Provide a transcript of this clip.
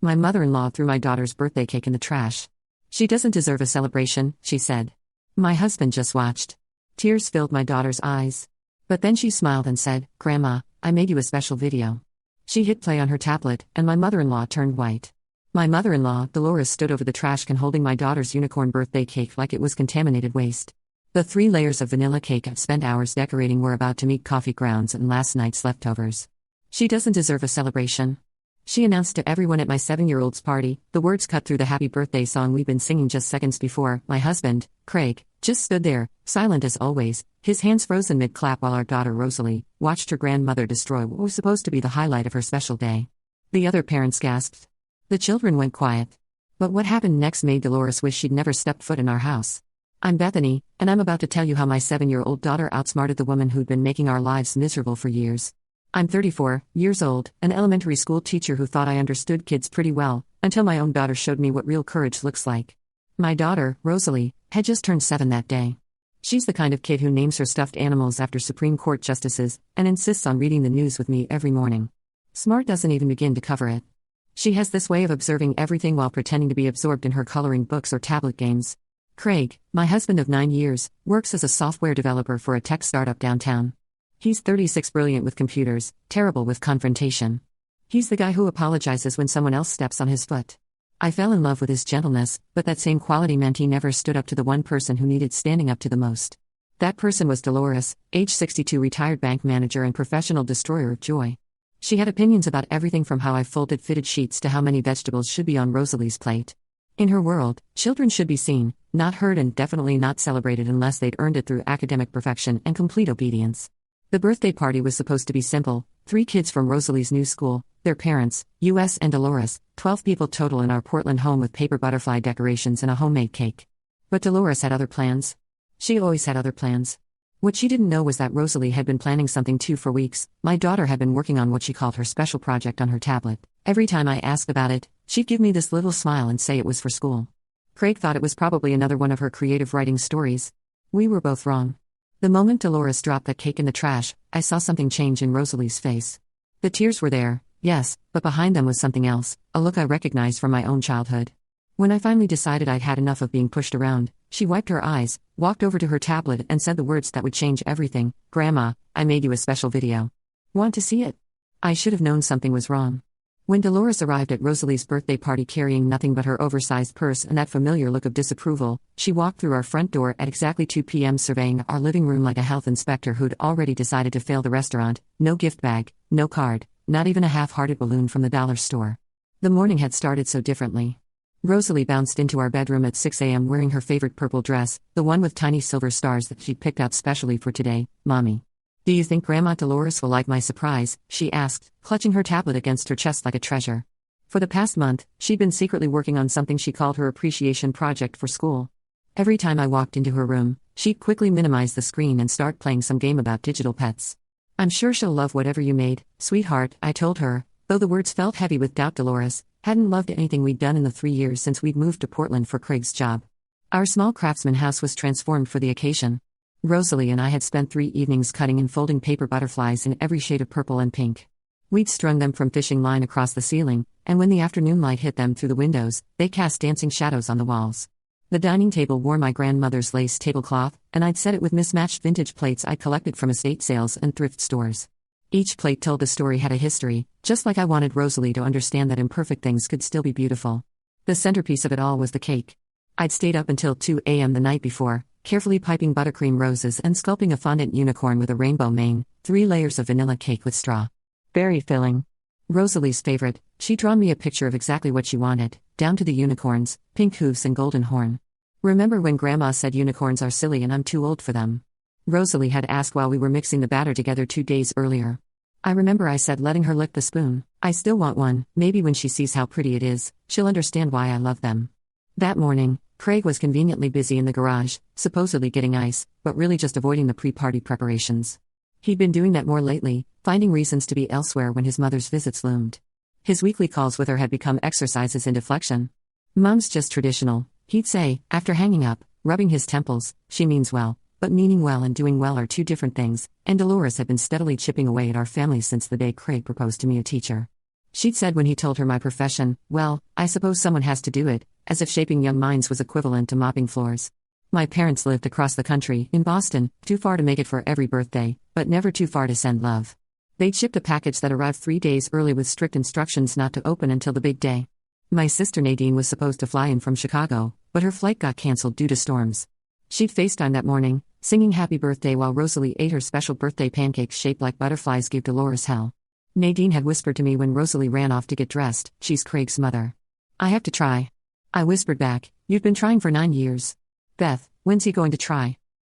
My mother-in-law threw my daughter's birthday cake in the trash. She doesn't deserve a celebration, she said. My husband just watched. Tears filled my daughter's eyes. But then she smiled and said, "Grandma, I made you a special video." She hit play on her tablet, and my mother-in-law turned white. My mother-in-law, Dolores, stood over the trash can holding my daughter's unicorn birthday cake like it was contaminated waste. The 3 layers of vanilla cake I've spent hours decorating were about to meet coffee grounds and last night's leftovers. She doesn't deserve a celebration. She announced to everyone at my 7-year-old's party, the words cut through the happy birthday song we'd been singing just seconds before. My husband, Craig, just stood there, silent as always, his hands frozen mid-clap while our daughter Rosalie watched her grandmother destroy what was supposed to be the highlight of her special day. The other parents gasped. The children went quiet. But what happened next made Dolores wish she'd never stepped foot in our house. I'm Bethany, and I'm about to tell you how my 7-year-old daughter outsmarted the woman who'd been making our lives miserable for years. I'm 34 years old, an elementary school teacher who thought I understood kids pretty well, until my own daughter showed me what real courage looks like. My daughter, Rosalie, had just turned 7 that day. She's the kind of kid who names her stuffed animals after Supreme Court justices, and insists on reading the news with me every morning. Smart doesn't even begin to cover it. She has this way of observing everything while pretending to be absorbed in her coloring books or tablet games. Craig, my husband of 9 years, works as a software developer for a tech startup downtown. He's 36, brilliant with computers, terrible with confrontation. He's the guy who apologizes when someone else steps on his foot. I fell in love with his gentleness, but that same quality meant he never stood up to the one person who needed standing up to the most. That person was Dolores, age 62, retired bank manager and professional destroyer of joy. She had opinions about everything from how I folded fitted sheets to how many vegetables should be on Rosalie's plate. In her world, children should be seen, not heard, and definitely not celebrated unless they'd earned it through academic perfection and complete obedience. The birthday party was supposed to be simple: 3 kids from Rosalie's new school, their parents, US and Dolores, 12 people total in our Portland home with paper butterfly decorations and a homemade cake. But Dolores had other plans. She always had other plans. What she didn't know was that Rosalie had been planning something too for weeks. My daughter had been working on what she called her special project on her tablet. Every time I asked about it, she'd give me this little smile and say it was for school. Craig thought it was probably another one of her creative writing stories. We were both wrong. The moment Dolores dropped that cake in the trash, I saw something change in Rosalie's face. The tears were there, yes, but behind them was something else, a look I recognized from my own childhood. When I finally decided I'd had enough of being pushed around, she wiped her eyes, walked over to her tablet and said the words that would change everything. "Grandma, I made you a special video. Want to see it?" I should have known something was wrong. When Dolores arrived at Rosalie's birthday party carrying nothing but her oversized purse and that familiar look of disapproval, she walked through our front door at exactly 2 p.m. surveying our living room like a health inspector who'd already decided to fail the restaurant. No gift bag, no card, not even a half-hearted balloon from the dollar store. The morning had started so differently. Rosalie bounced into our bedroom at 6 a.m. wearing her favorite purple dress, the one with tiny silver stars that she'd picked out specially for today. "Mommy, do you think Grandma Dolores will like my surprise?" she asked, clutching her tablet against her chest like a treasure. For the past month, she'd been secretly working on something she called her appreciation project for school. Every time I walked into her room, she'd quickly minimize the screen and start playing some game about digital pets. "I'm sure she'll love whatever you made, sweetheart," I told her, though the words felt heavy with doubt. Dolores hadn't loved anything we'd done in the 3 years since we'd moved to Portland for Craig's job. Our small craftsman house was transformed for the occasion. Rosalie and I had spent 3 evenings cutting and folding paper butterflies in every shade of purple and pink. We'd strung them from fishing line across the ceiling, and when the afternoon light hit them through the windows, they cast dancing shadows on the walls. The dining table wore my grandmother's lace tablecloth, and I'd set it with mismatched vintage plates I'd collected from estate sales and thrift stores. Each plate told a story, had a history, just like I wanted Rosalie to understand that imperfect things could still be beautiful. The centerpiece of it all was the cake. I'd stayed up until 2 a.m. the night before, carefully piping buttercream roses and sculpting a fondant unicorn with a rainbow mane, 3 layers of vanilla cake with straw. Very filling. Rosalie's favorite, she'd drawn me a picture of exactly what she wanted, down to the unicorns, pink hooves and golden horn. "Remember when Grandma said unicorns are silly and I'm too old for them?" Rosalie had asked while we were mixing the batter together 2 days earlier. I remember I said, letting her lick the spoon, "I still want one. Maybe when she sees how pretty it is, she'll understand why I love them." That morning, Craig was conveniently busy in the garage, supposedly getting ice, but really just avoiding the pre-party preparations. He'd been doing that more lately, finding reasons to be elsewhere when his mother's visits loomed. His weekly calls with her had become exercises in deflection. "Mom's just traditional," he'd say, after hanging up, rubbing his temples. "She means well, but meaning well and doing well are 2 different things," and Dolores had been steadily chipping away at our family since the day Craig proposed to me, a teacher. She'd said when he told her my profession, well, I suppose someone has to do it, as if shaping young minds was equivalent to mopping floors. My parents lived across the country, in Boston, too far to make it for every birthday, but never too far to send love. They'd shipped a package that arrived 3 days early with strict instructions not to open until the big day. My sister Nadine was supposed to fly in from Chicago, but her flight got canceled due to storms. She'd FaceTime that morning, singing happy birthday while Rosalie ate her special birthday pancakes shaped like butterflies gave Dolores hell. Nadine had whispered to me when Rosalie ran off to get dressed, she's Craig's mother. I have to try. I whispered back, you've been trying for 9 years. Beth, when's he going to try?